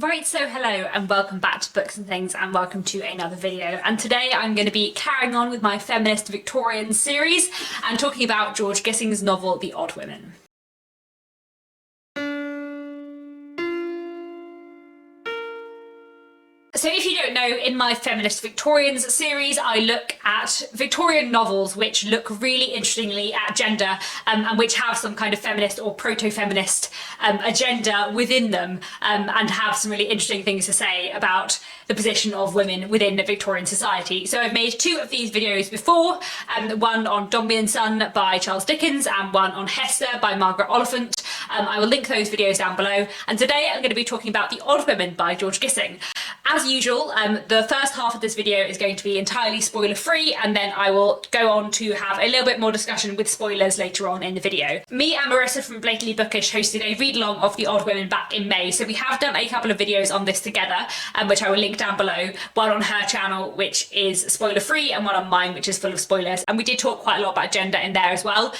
Right, so hello and welcome back to Books and Things and welcome to another video. And today I'm going to be carrying on with my feminist Victorian series and talking about George Gissing's novel The Odd Women. So if you don't know, in my Feminist Victorians series, I look at Victorian novels which look really interestingly at gender and which have some kind of feminist or proto-feminist agenda within them and have some really interesting things to say about the position of women within Victorian society. So I've made two of these videos before, one on Dombey and Son by Charles Dickens and one on Hester by Margaret Oliphant. I will link those videos down below, and today I'm going to be talking about The Odd Women by George Gissing. As usual, the first half of this video is going to be entirely spoiler free, and then I will go on to have a little bit more discussion with spoilers later on in the video. Me and Marissa from Blatantly Bookish hosted a read along of The Odd Women back in May, so we have done a couple of videos on this together, which I will link down below, one on her channel which is spoiler free and one on mine which is full of spoilers, and we did talk quite a lot about gender in there as well,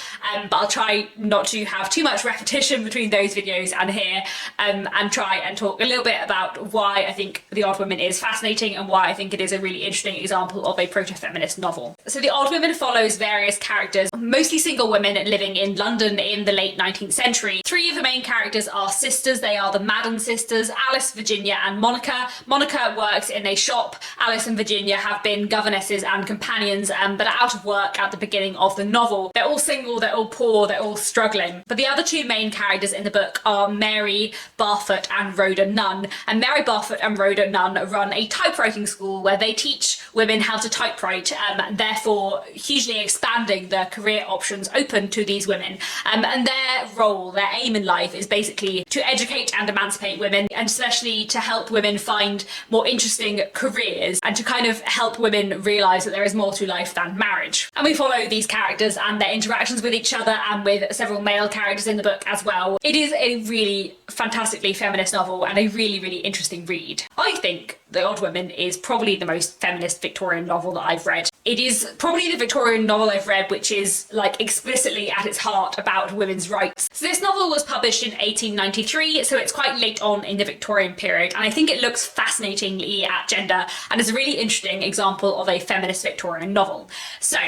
but I'll try not to have too much repetition between those videos and here, and try and talk a little bit about why I think The Odd Women is fascinating and why I think it is a really interesting example of a proto-feminist novel. So The Odd Women follows various characters, mostly single women living in London in the late 19th century. Three of the main characters are sisters. They are the Madden sisters, Alice, Virginia and Monica. Monica works in a shop. Alice and Virginia have been governesses and companions but are out of work at the beginning of the novel. They're all single, they're all poor, they're all struggling. But the other two main characters in the book are Mary Barfoot and Rhoda Nunn. And Mary Barfoot and Rhoda Nunn run a typewriting school where they teach women how to typewrite, therefore hugely expanding the career options open to these women. And their role, their aim in life is basically to educate and emancipate women, and especially to help women find more interesting careers and to kind of help women realise that there is more to life than marriage. And we follow these characters and their interactions with each other and with several male characters in the book as well. It is a really fantastically feminist novel and a really, really interesting read. I think The Odd Women is probably the most feminist Victorian novel that I've read. It is probably the Victorian novel I've read which is like explicitly at its heart about women's rights. So this novel was published in 1893, so it's quite late on in the Victorian period, and I think it looks fascinatingly at gender and is a really interesting example of a feminist Victorian novel. So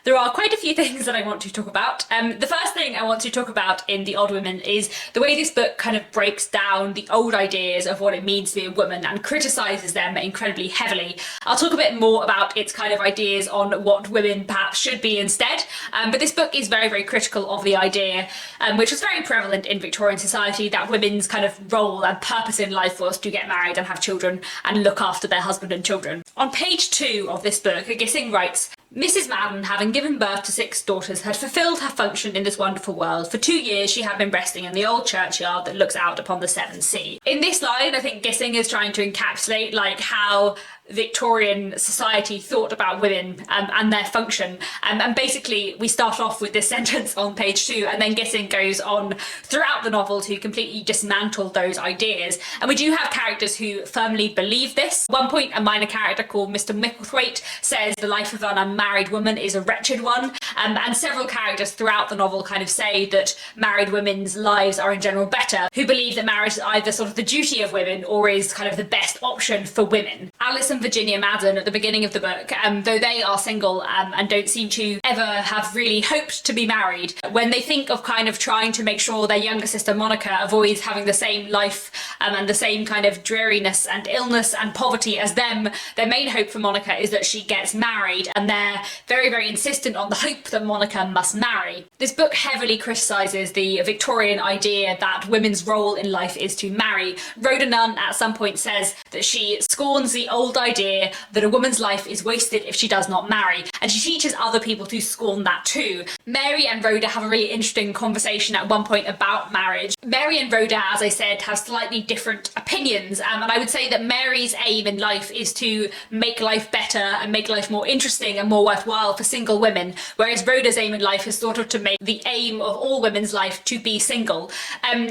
there are quite a few things that I want to talk about. The first thing I want to talk about in The Odd Women is the way this book kind of breaks down the old ideas of what it means to be a woman and criticises them incredibly heavily. I'll talk a bit more about its kind of ideas on what women perhaps should be instead, but this book is very, very critical of the idea, which was very prevalent in Victorian society, that women's kind of role and purpose in life was to get married and have children and look after their husband and children. On page 2 of this book, Gissing writes, Mrs. Madden, having given birth to 6 daughters, had fulfilled her function in this wonderful world. For 2 years she had been resting in the old churchyard that looks out upon the Severn Sea. In this line, I think Gissing is trying to encapsulate like how Victorian society thought about women and their function, and basically we start off with this sentence on page 2 and then Gissing goes on throughout the novel to completely dismantle those ideas, and we do have characters who firmly believe this. At one point a minor character called Mr. Micklethwaite says the life of an unmarried woman is a wretched one, and several characters throughout the novel kind of say that married women's lives are in general better, who believe that marriage is either sort of the duty of women or is kind of the best option for women. Alice and Virginia Madden at the beginning of the book, though they are single and don't seem to ever have really hoped to be married, when they think of kind of trying to make sure their younger sister Monica avoids having the same life and the same kind of dreariness and illness and poverty as them, their main hope for Monica is that she gets married, and they're very, very insistent on the hope that Monica must marry. This book heavily criticises the Victorian idea that women's role in life is to marry. Rhoda Nunn at some point says that she scorns the old idea that a woman's life is wasted if she does not marry, and she teaches other people to scorn that too. Mary and Rhoda have a really interesting conversation at one point about marriage. Mary and Rhoda, as I said, have slightly different opinions, and I would say that Mary's aim in life is to make life better and make life more interesting and more worthwhile for single women, whereas Rhoda's aim in life is sort of to make the aim of all women's life to be single.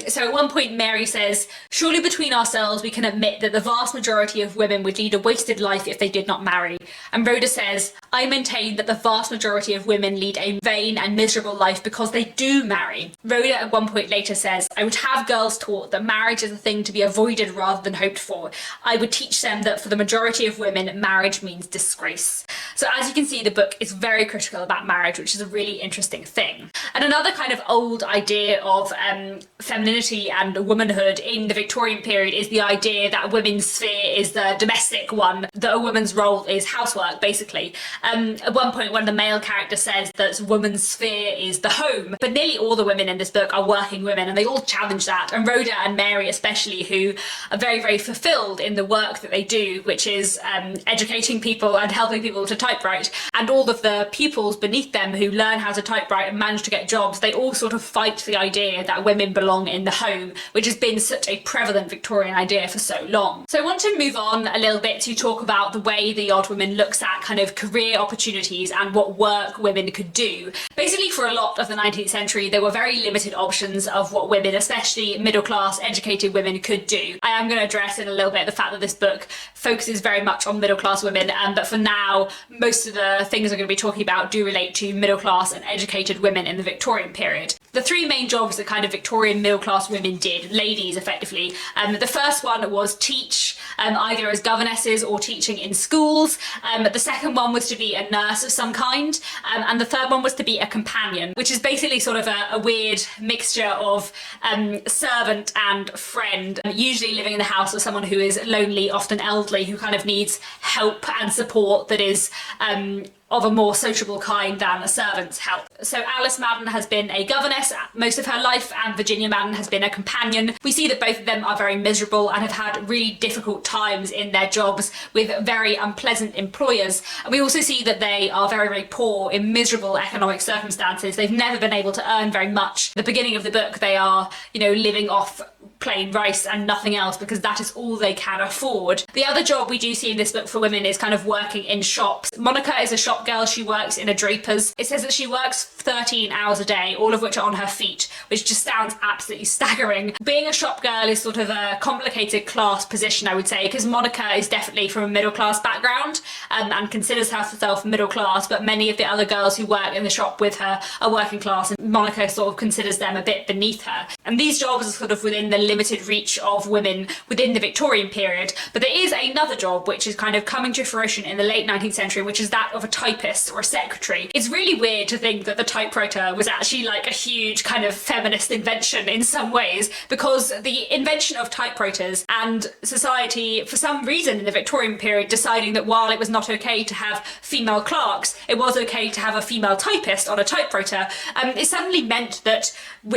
So at one point Mary says, surely between ourselves we can admit that the vast majority of women would lead a wasted life if they did not marry. And Rhoda says, I maintain that the vast majority of women lead a vain and miserable life because they do marry. Rhoda at one point later says, I would have girls taught that marriage is a thing to be avoided rather than hoped for. I would teach them that for the majority of women, marriage means disgrace. So as you can see, the book is very critical about marriage, which is a really interesting thing. And another kind of old idea of femininity and womanhood in the Victorian period is the idea that women's sphere is the domestic one, that a woman's role is housework, basically. At one point, one of the male characters says that woman's sphere is the home, but nearly all the women in this book are working women, and they all challenge that. And Rhoda and Mary especially, who are very, very fulfilled in the work that they do, which is educating people and helping people to typewrite. And all of the pupils beneath them who learn how to typewrite and manage to get jobs, they all sort of fight the idea that women belong in the home, which has been such a prevalent Victorian idea for so long. So I want to move on a little bit to talk about the way The Odd Woman looks at kind of career opportunities and what work women could do. Basically, for a lot of the 19th century, there were very limited options of what women, especially middle-class educated women, could do. I am going to address in a little bit the fact that this book focuses very much on middle-class women, but for now, most of the things I'm going to be talking about do relate to middle-class and educated women in the Victorian period. The three main jobs that kind of Victorian middle-class women did, ladies effectively, the first one was teach, either as governesses or teaching in schools. The second one was to be a nurse of some kind, and the third one was to be a companion, which is basically sort of a weird mixture of servant and friend, usually living in the house of someone who is lonely, often elderly, who kind of needs help and support that is of a more sociable kind than a servant's help. So Alice Madden has been a governess most of her life, and Virginia Madden has been a companion. We see that both of them are very miserable and have had really difficult times in their jobs with very unpleasant employers. And we also see that they are very, very poor in miserable economic circumstances. They've never been able to earn very much. At the beginning of the book, they are, living off plain rice and nothing else because that is all they can afford. The other job we do see in this book for women is kind of working in shops. Monica is a shop girl. She works in a draper's. It says that she works 13 hours a day, all of which are on her feet, which just sounds absolutely staggering. Being a shop girl is sort of a complicated class position, I would say, because Monica is definitely from a middle class background and considers herself middle class, but many of the other girls who work in the shop with her are working class, and Monica sort of considers them a bit beneath her. And these jobs are sort of within the limited reach of women within the Victorian period. But there is another job which is kind of coming to fruition in the late 19th century, which is that of a typist or a secretary. It's really weird to think that the typewriter was actually like a huge kind of feminist invention in some ways, because the invention of typewriters and society, for some reason in the Victorian period, deciding that while it was not okay to have female clerks, it was okay to have a female typist on a typewriter, it suddenly meant that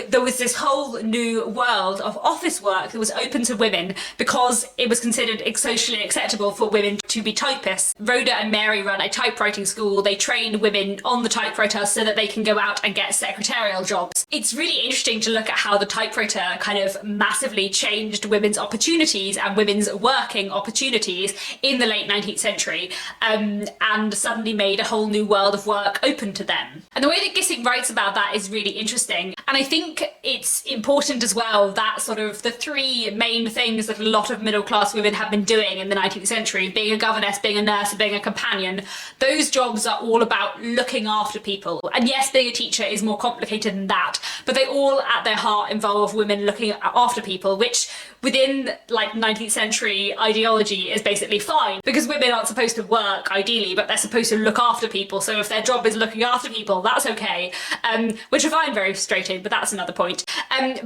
there was this whole new world of office work that was open to women because it was considered socially acceptable for women to be typists. Rhoda and Mary run a typewriting school. They train women on the typewriter so that they can go out and get secretarial jobs. It's really interesting to look at how the typewriter kind of massively changed women's opportunities and women's working opportunities in the late 19th century, and suddenly made a whole new world of work open to them. And the way that Gissing writes about that is really interesting. And I think it's important as well that sort of the three main things that a lot of middle class women have been doing in the 19th century, being a governess, being a nurse, and being a companion, those jobs are all about looking after people. And yes, being a teacher is more complicated than that, but they all at their heart involve women looking after people, which within like 19th century ideology is basically fine, because women aren't supposed to work ideally, but they're supposed to look after people. So if their job is looking after people, that's okay, which I find very frustrating, but that's another point.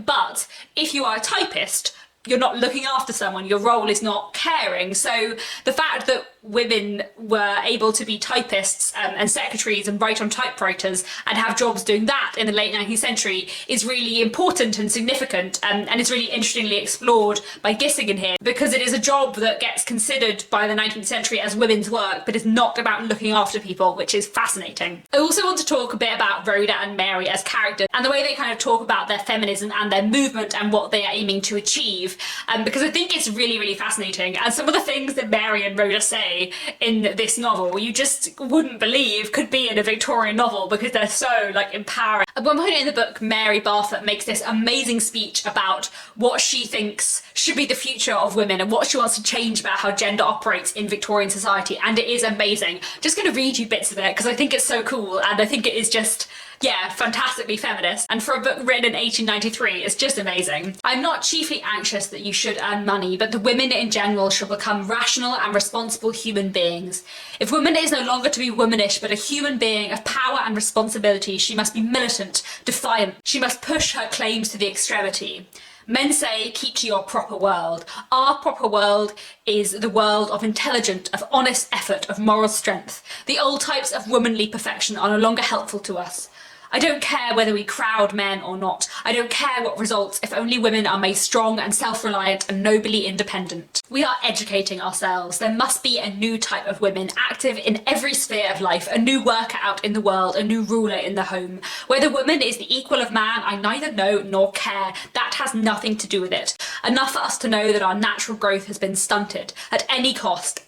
But if you are a typist, you're not looking after someone, your role is not caring. So the fact that women were able to be typists and secretaries and write on typewriters and have jobs doing that in the late 19th century is really important and significant, and it's really interestingly explored by Gissing in here, because it is a job that gets considered by the 19th century as women's work, but is not about looking after people, which is fascinating. I also want to talk a bit about Rhoda and Mary as characters and the way they kind of talk about their feminism and their movement and what they are aiming to achieve, because I think it's really, really fascinating. And some of the things that Mary and Rhoda say say in this novel you just wouldn't believe could be in a Victorian novel, because they're so like empowering. At one point in the book, Mary Barfoot makes this amazing speech about what she thinks should be the future of women and what she wants to change about how gender operates in Victorian society, and it is amazing. Just going to read you bits of it because I think it's so cool, and I think it is just, yeah, fantastically feminist. And for a book written in 1893, it's just amazing. I'm not chiefly anxious that you should earn money, but the women in general shall become rational and responsible human beings. If woman is no longer to be womanish, but a human being of power and responsibility, she must be militant, defiant. She must push her claims to the extremity. Men say, keep to your proper world. Our proper world is the world of intelligent, of honest effort, of moral strength. The old types of womanly perfection are no longer helpful to us. I don't care whether we crowd men or not. I don't care what results if only women are made strong and self-reliant and nobly independent. We are educating ourselves. There must be a new type of women, active in every sphere of life, a new worker out in the world, a new ruler in the home. Whether woman is the equal of man, I neither know nor care. That has nothing to do with it. Enough for us to know that our natural growth has been stunted. At any cost,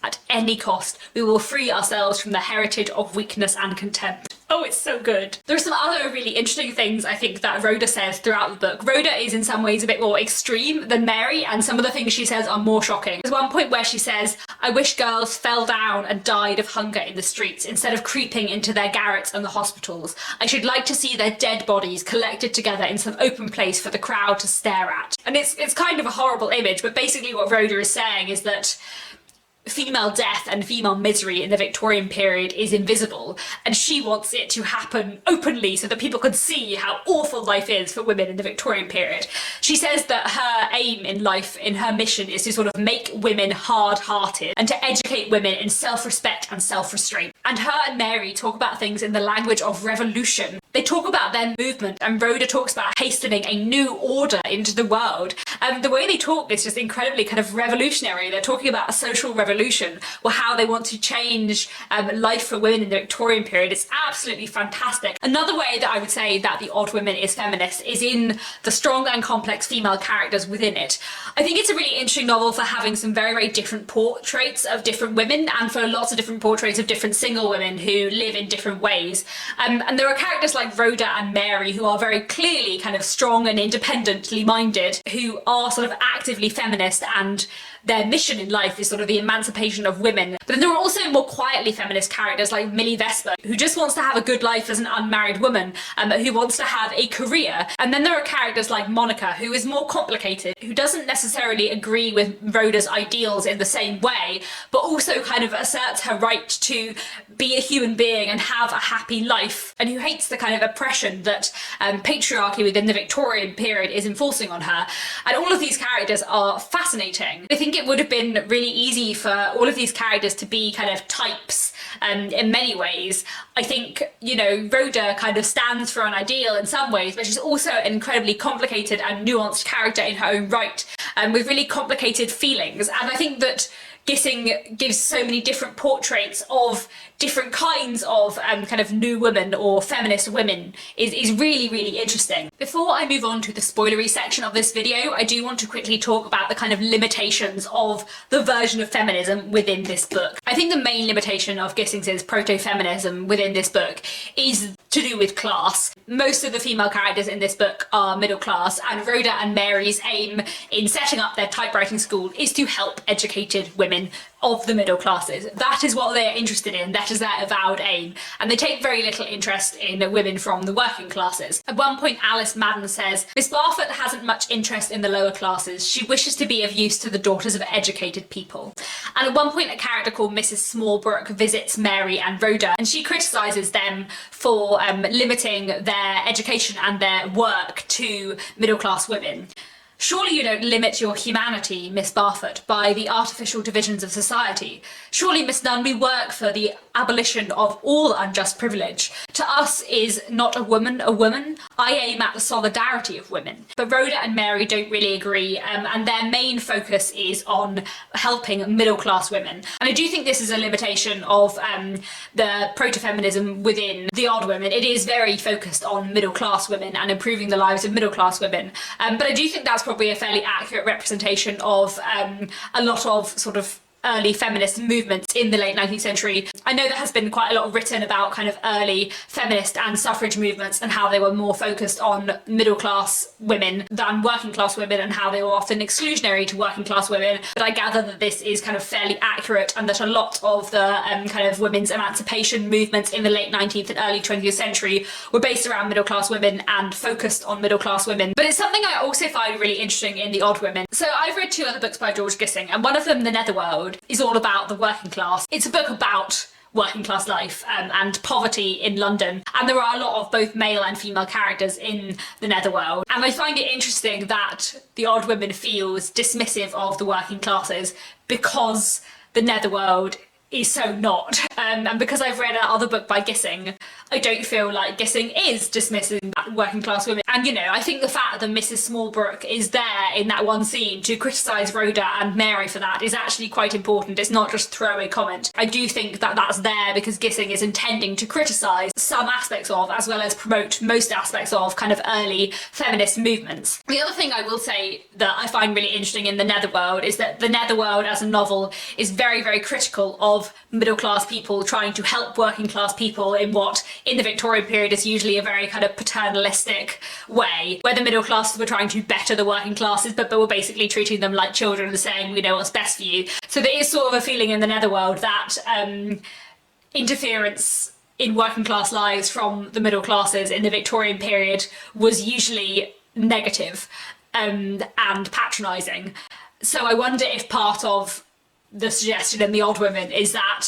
we will free ourselves from the heritage of weakness and contempt. Oh, it's so good. There are some other really interesting things I think that Rhoda says throughout the book. Rhoda is in some ways a bit more extreme than Mary, and some of the things she says are more shocking. There's one point where she says, I wish girls fell down and died of hunger in the streets instead of creeping into their garrets and the hospitals. I should like to see their dead bodies collected together in some open place for the crowd to stare at. And it's kind of a horrible image, but basically what Rhoda is saying is that female death and female misery in the Victorian period is invisible, and she wants it to happen openly so that people can see how awful life is for women in the Victorian period. She says that her aim in life, in her mission, is to sort of make women hard-hearted and to educate women in self-respect and self-restraint. And her and Mary talk about things in the language of revolution. They talk about their movement, and Rhoda talks about hastening a new order into the world. And the way they talk is just incredibly kind of revolutionary. They're talking about a social revolution, or how they want to change life for women in the Victorian period. It's absolutely fantastic. Another way that I would say that The Odd Women is feminist is in the strong and complex female characters within it. I think it's a really interesting novel for having some very, very different portraits of different women, and for lots of different portraits of different single women who live in different ways. And there are characters like Rhoda and Mary who are very clearly kind of strong and independently minded, who are sort of actively feminist, and their mission in life is sort of the emancipation of women. But then there are also more quietly feminist characters like Millie Vesper, who just wants to have a good life as an unmarried woman, who wants to have a career. And then there are characters like Monica, who is more complicated, who doesn't necessarily agree with Rhoda's ideals in the same way, but also kind of asserts her right to be a human being and have a happy life, and who hates the kind of oppression that patriarchy within the Victorian period is enforcing on her. And all of these characters are fascinating. I think it would have been really easy for all of these characters to be kind of types in many ways. I think, you know, Rhoda kind of stands for an ideal in some ways, but she's also an incredibly complicated and nuanced character in her own right, with really complicated feelings. And I think that Gissing gives so many different portraits of different kinds of kind of new women or feminist women is really, really interesting. Before I move on to the spoilery section of this video, I do want to quickly talk about the kind of limitations of the version of feminism within this book. I think the main limitation of Gissing's proto-feminism within this book is to do with class. Most of the female characters in this book are middle class, and Rhoda and Mary's aim in setting up their typewriting school is to help educated women of the middle classes. That is what they're interested in, that is their avowed aim, and they take very little interest in women from the working classes. At one point Alice Madden says, Miss Barfoot hasn't much interest in the lower classes, she wishes to be of use to the daughters of educated people. And at one point a character called Mrs Smallbrook visits Mary and Rhoda, and she criticises them for limiting their education and their work to middle class women. Surely you don't limit your humanity, Miss Barfoot, by the artificial divisions of society. Surely, Miss Nunn, we work for the abolition of all unjust privilege. To us is not a woman a woman? I aim at the solidarity of women. But Rhoda and Mary don't really agree, and their main focus is on helping middle-class women. And I do think this is a limitation of the proto-feminism within The Odd Women. It is very focused on middle-class women and improving the lives of middle-class women. But I do think that's probably a fairly accurate representation of a lot of sort of early feminist movements in the late 19th century. I know there has been quite a lot written about kind of early feminist and suffrage movements and how they were more focused on middle class women than working class women, and how they were often exclusionary to working class women. But I gather that this is kind of fairly accurate, and that a lot of the kind of women's emancipation movements in the late 19th and early 20th century were based around middle class women and focused on middle class women. But it's something I also find really interesting in The Odd Women. So I've read 2 other books by George Gissing, and one of them, The Netherworld, is all about the working class. It's a book about working class life and poverty in London, and there are a lot of both male and female characters in The Netherworld, and I find it interesting that The Odd Women feels dismissive of the working classes because The Netherworld is so not. And because I've read another book by Gissing, I don't feel like Gissing is dismissing working class women. And, you know, I think the fact that Mrs. Smallbrook is there in that one scene to criticise Rhoda and Mary for that is actually quite important. It's not just throwaway comment. I do think that that's there because Gissing is intending to criticise some aspects of, as well as promote most aspects of, kind of early feminist movements. The other thing I will say that I find really interesting in The Netherworld is that The Netherworld as a novel is very, very critical of middle class people trying to help working class people in what in the Victorian period is usually a very kind of paternalistic way, where the middle classes were trying to better the working classes but were basically treating them like children and saying, we know what's best for you. So there is sort of a feeling in The Netherworld that interference in working class lives from the middle classes in the Victorian period was usually negative and patronising. So I wonder if part of the suggestion in The Odd Women is that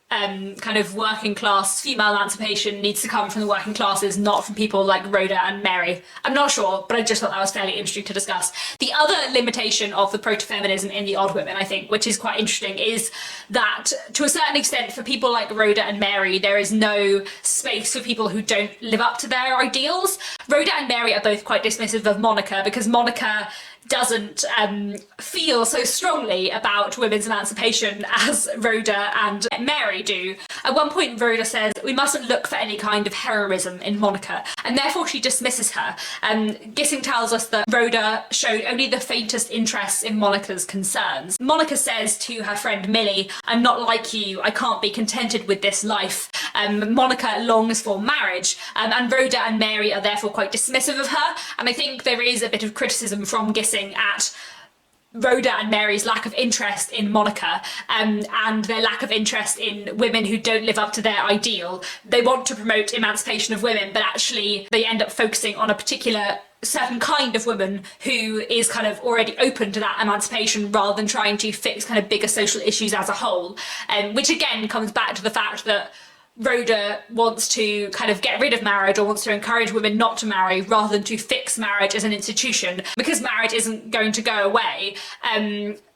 kind of working class female emancipation needs to come from the working classes, not from people like Rhoda and Mary. I'm not sure, but I just thought that was fairly interesting to discuss. The other limitation of the proto-feminism in The Odd Women, I think, which is quite interesting, is that to a certain extent for people like Rhoda and Mary, there is no space for people who don't live up to their ideals. Rhoda and Mary are both quite dismissive of Monica because Monica doesn't feel so strongly about women's emancipation as Rhoda and Mary do. At one point Rhoda says we mustn't look for any kind of heroism in Monica, and therefore she dismisses her. Gissing tells us that Rhoda showed only the faintest interest in Monica's concerns. Monica says to her friend Millie, I'm not like you, I can't be contented with this life. Monica longs for marriage, and Rhoda and Mary are therefore quite dismissive of her, and I think there is a bit of criticism from Gissing at Rhoda and Mary's lack of interest in Monica and their lack of interest in women who don't live up to their ideal. They want to promote emancipation of women, but actually they end up focusing on a particular certain kind of woman who is kind of already open to that emancipation rather than trying to fix kind of bigger social issues as a whole, which again comes back to the fact that Rhoda wants to kind of get rid of marriage or wants to encourage women not to marry rather than to fix marriage as an institution. Because marriage isn't going to go away,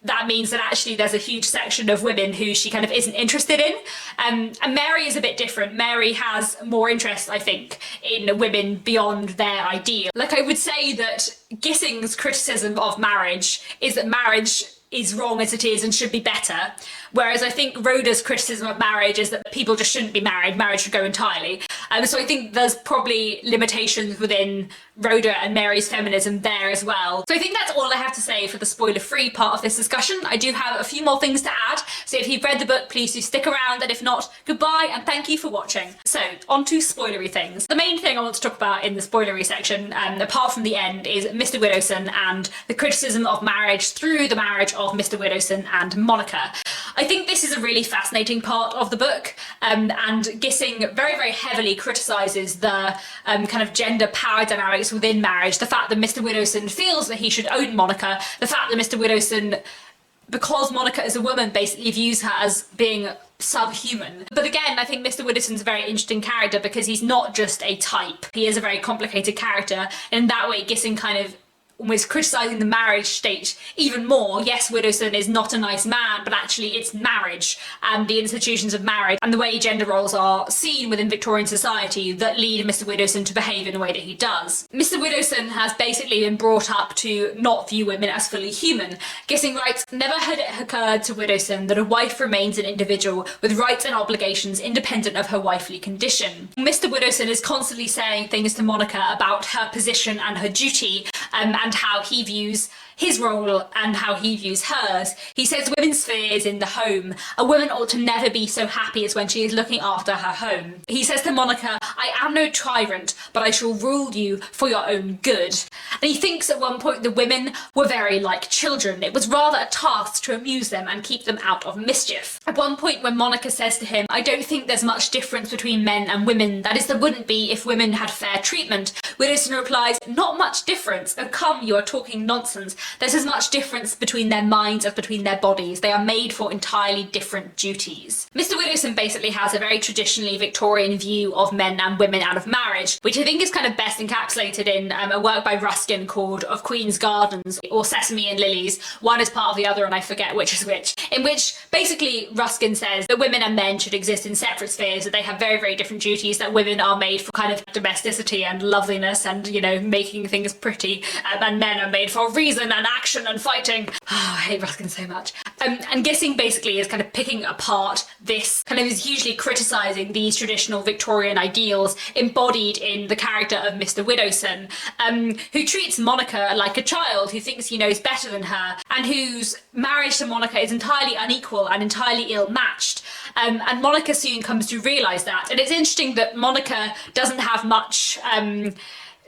that means that actually there's a huge section of women who she kind of isn't interested in. And Mary is a bit different. Mary has more interest, I think, in women beyond their ideal. Like, I would say that Gissing's criticism of marriage is that marriage is wrong as it is and should be better, whereas I think Rhoda's criticism of marriage is that people just shouldn't be married, marriage should go entirely. So I think there's probably limitations within Rhoda and Mary's feminism there as well. So I think that's all I have to say for the spoiler-free part of this discussion. I do have a few more things to add, so if you've read the book, please do stick around, and if not, goodbye and thank you for watching. So, on to spoilery things. The main thing I want to talk about in the spoilery section, apart from the end, is Mr. Widdowson and the criticism of marriage through the marriage of Mr. Widdowson and Monica. I think this is a really fascinating part of the book, and Gissing very, very heavily criticises the kind of gender power dynamics within marriage, the fact that Mr. Widdowson feels that he should own Monica, the fact that Mr. Widdowson, because Monica is a woman, basically views her as being subhuman. But again, I think Mr. Widdowson's a very interesting character because he's not just a type, he is a very complicated character, and in that way Gissing kind of almost criticising the marriage state even more. Yes, Widdowson is not a nice man, but actually it's marriage and the institutions of marriage and the way gender roles are seen within Victorian society that lead Mr. Widdowson to behave in the way that he does. Mr. Widdowson has basically been brought up to not view women as fully human. Gissing writes, never had it occurred to Widdowson that a wife remains an individual with rights and obligations independent of her wifely condition. Mr. Widdowson is constantly saying things to Monica about her position and her duty, and how he views his role and how he views hers. He says women's sphere is in the home. A woman ought to never be so happy as when she is looking after her home. He says to Monica, I am no tyrant, but I shall rule you for your own good. And he thinks at one point the women were very like children. It was rather a task to amuse them and keep them out of mischief. At one point when Monica says to him, I don't think there's much difference between men and women, that is there wouldn't be if women had fair treatment, Widdowson replies, not much difference. Oh come, you are talking nonsense. There's as much difference between their minds as between their bodies. They are made for entirely different duties. Mr. Widdowson basically has a very traditionally Victorian view of men and women out of marriage, which I think is kind of best encapsulated in a work by Ruskin called Of Queen's Gardens, or Sesame and Lilies. One is part of the other and I forget which is which. In which basically Ruskin says that women and men should exist in separate spheres, that they have very, very different duties, that women are made for kind of domesticity and loveliness and, you know, making things pretty, and men are made for reason and action and fighting. Oh, I hate Ruskin so much. And Gissing basically is kind of picking apart this, kind of is hugely criticising these traditional Victorian ideals embodied in the character of Mr. Widdowson, who treats Monica like a child, who thinks he knows better than her, and whose marriage to Monica is entirely unequal and entirely ill-matched. And Monica soon comes to realise that. And it's interesting that Monica doesn't have much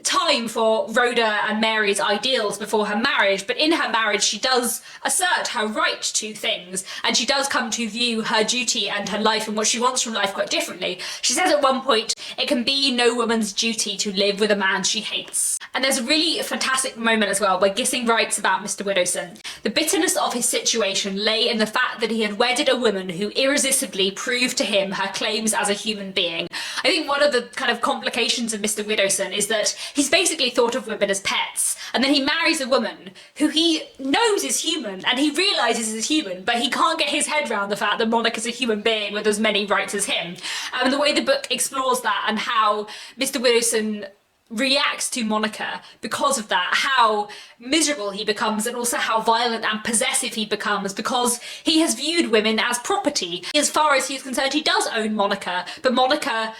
time for Rhoda and Mary's ideals before her marriage, but in her marriage she does assert her right to things, and she does come to view her duty and her life and what she wants from life quite differently. She says at one point, it can be no woman's duty to live with a man she hates. And there's a really fantastic moment as well where Gissing writes about Mr. Widdowson. The bitterness of his situation lay in the fact that he had wedded a woman who irresistibly proved to him her claims as a human being. I think one of the kind of complications of Mr. Widdowson is that he's basically thought of women as pets, and then he marries a woman who he knows is human and he realises is human, but he can't get his head around the fact that Monica's a human being with as many rights as him. And the way the book explores that and how Mr. Widdowson reacts to Monica because of that, how miserable he becomes, and also how violent and possessive he becomes because he has viewed women as property. As far as he's concerned, he does own Monica, but Monica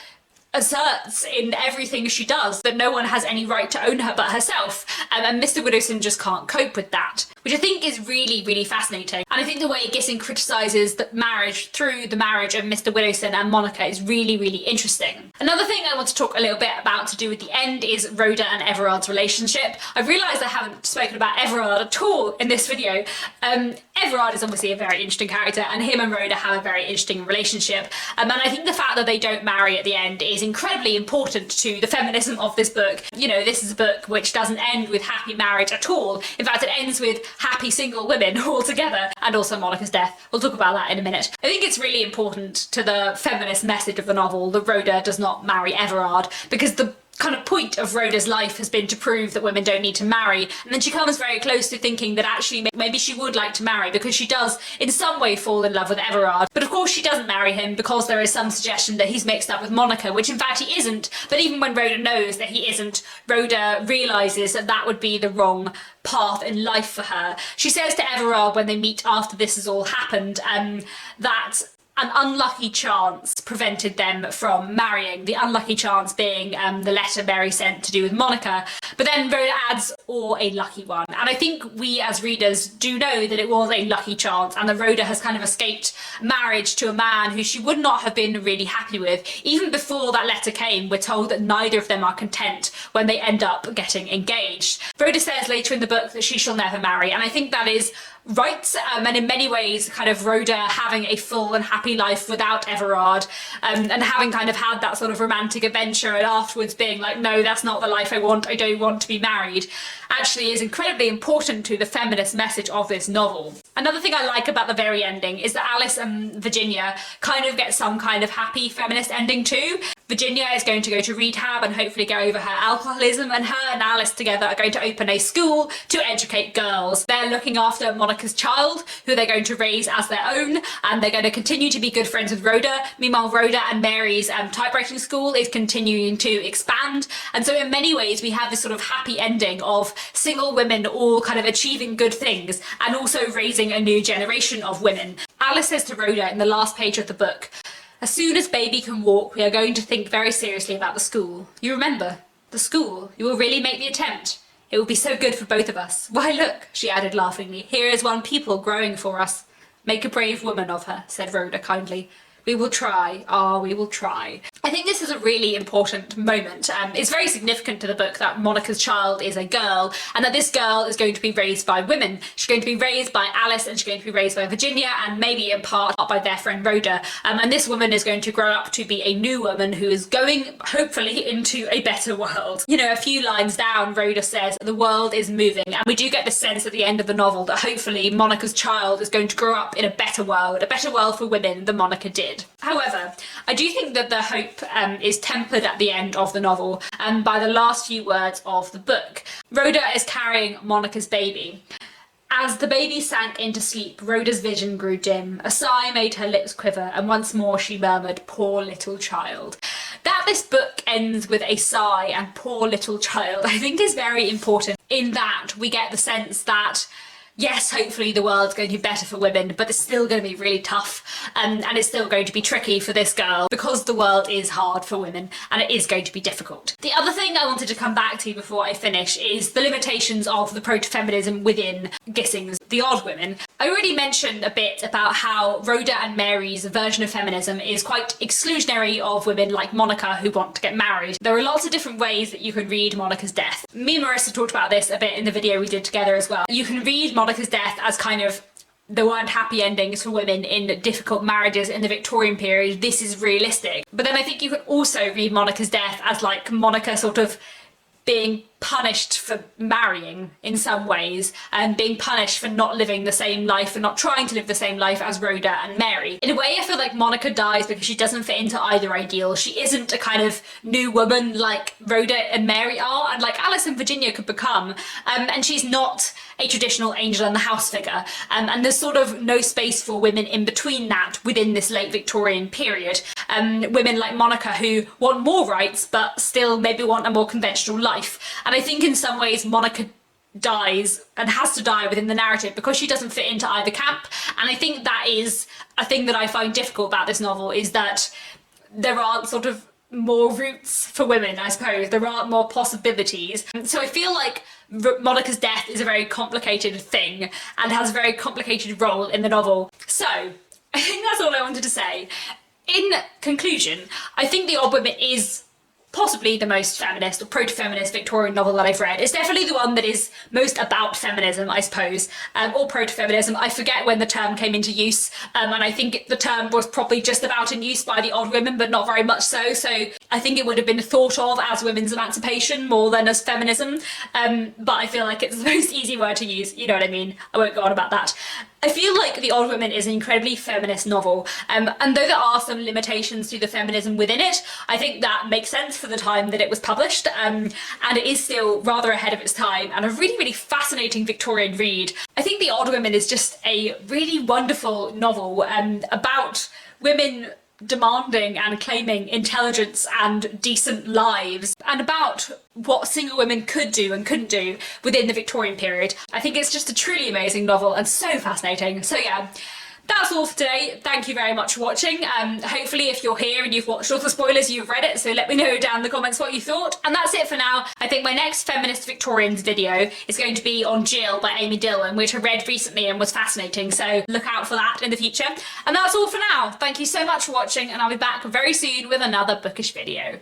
asserts in everything she does that no one has any right to own her but herself, and Mr. Widdowson just can't cope with that, which I think is really, really fascinating. And I think the way Gissing criticises the marriage through the marriage of Mr. Widdowson and Monica is really, really interesting. Another thing I want to talk a little bit about to do with the end is Rhoda and Everard's relationship. I've realised I haven't spoken about Everard at all in this video. Everard is obviously a very interesting character, and him and Rhoda have a very interesting relationship, and I think the fact that they don't marry at the end is incredibly important to the feminism of this book. You know, this is a book which doesn't end with happy marriage at all. In fact, it ends with happy single women altogether, and also Monica's death. We'll talk about that in a minute. I think it's really important to the feminist message of the novel that Rhoda does not marry Everard, because the kind of point of Rhoda's life has been to prove that women don't need to marry, and then she comes very close to thinking that actually maybe she would like to marry because she does in some way fall in love with Everard. But of course she doesn't marry him because there is some suggestion that he's mixed up with Monica, which in fact he isn't. But even when Rhoda knows that he isn't, Rhoda realises that that would be the wrong path in life for her. She says to Everard when they meet after this has all happened, that an unlucky chance prevented them from marrying. The unlucky chance being the letter Mary sent to do with Monica. But then Rhoda adds, or a lucky one. And I think we as readers do know that it was a lucky chance, and that Rhoda has kind of escaped marriage to a man who she would not have been really happy with. Even before that letter came, we're told that neither of them are content when they end up getting engaged. Rhoda says later in the book that she shall never marry, and I think that is right, and in many ways kind of Rhoda having a full and happy life without Everard, and having kind of had that sort of romantic adventure and afterwards being like, no, that's not the life I want, I don't want to be married, actually is incredibly important to the feminist message of this novel. Another thing I like about the very ending is that Alice and Virginia kind of get some kind of happy feminist ending too. Virginia is going to go to rehab and hopefully get over her alcoholism, and her and Alice together are going to open a school to educate girls. They're looking after Monica's child, who they're going to raise as their own, and they're going to continue to be good friends with Rhoda. Meanwhile, Rhoda and Mary's typewriting school is continuing to expand, and so in many ways we have this sort of happy ending of single women all kind of achieving good things and also raising a new generation of women. Alice says to Rhoda in the last page of the book, as soon as baby can walk, we are going to think very seriously about the school. You remember, the school. You will really make the attempt. It would be so good for both of us. Why look, she added laughingly, here is one people growing for us. Make a brave woman of her, said Rhoda kindly. We will try. Ah, we will try. I think this is a really important moment. It's very significant to the book that Monica's child is a girl, and that this girl is going to be raised by women. She's going to be raised by Alice, and she's going to be raised by Virginia, and maybe in part by their friend Rhoda. And this woman is going to grow up to be a new woman who is going, hopefully, into a better world. You know, a few lines down, Rhoda says, the world is moving, and we do get the sense at the end of the novel that hopefully Monica's child is going to grow up in a better world for women than Monica did. However, I do think that the hope is tempered at the end of the novel by the last few words of the book. Rhoda is carrying Monica's baby. As the baby sank into sleep, Rhoda's vision grew dim. A sigh made her lips quiver, and once more she murmured, poor little child. That this book ends with a sigh and poor little child, I think is very important, in that we get the sense that yes, hopefully the world's going to be better for women, but it's still going to be really tough, and it's still going to be tricky for this girl because the world is hard for women and it is going to be difficult. The other thing I wanted to come back to before I finish is the limitations of the proto-feminism within Gissing's The Odd Women. I already mentioned a bit about how Rhoda and Mary's version of feminism is quite exclusionary of women like Monica who want to get married. There are lots of different ways that you can read Monica's death. Me and Marissa talked about this a bit in the video we did together as well. You can read Monica's death as kind of there weren't happy endings for women in difficult marriages in the Victorian period. This is realistic. But then I think you can also read Monica's death as like Monica sort of being punished for marrying in some ways and being punished for not living the same life and not trying to live the same life as Rhoda and Mary. In a way, I feel like Monica dies because she doesn't fit into either ideal. She isn't a kind of new woman like Rhoda and Mary are, and like Alice and Virginia could become, and she's not a traditional angel in the house figure, and there's sort of no space for women in between that within this late Victorian period. Women like Monica who want more rights but still maybe want a more conventional life. And I think in some ways Monica dies and has to die within the narrative because she doesn't fit into either camp. And I think that is a thing that I find difficult about this novel, is that there aren't sort of more routes for women, I suppose. There aren't more possibilities. So I feel like Monica's death is a very complicated thing and has a very complicated role in the novel. So I think that's all I wanted to say. In conclusion, I think The Odd Women is possibly the most feminist or proto-feminist Victorian novel that I've read. It's definitely the one that is most about feminism, I suppose, or proto-feminism. I forget when the term came into use, and I think the term was probably just about in use by The Odd Women, but not very much so. So I think it would have been thought of as women's emancipation more than as feminism, but I feel like it's the most easy word to use, you know what I mean? I won't go on about that. I feel like The Odd Women is an incredibly feminist novel, and though there are some limitations to the feminism within it, I think that makes sense for the time that it was published, and it is still rather ahead of its time and a really, really fascinating Victorian read. I think The Odd Women is just a really wonderful novel about women demanding and claiming intelligence and decent lives, and about what single women could do and couldn't do within the Victorian period. I think it's just a truly amazing novel and so fascinating. So yeah, that's all for today. Thank you very much for watching. Hopefully if you're here and you've watched all the spoilers, you've read it, so let me know down in the comments what you thought. And that's it for now. I think my next Feminist Victorians video is going to be on Jill by Amy Dillon, which I read recently and was fascinating, so look out for that in the future. And that's all for now. Thank you so much for watching, and I'll be back very soon with another bookish video.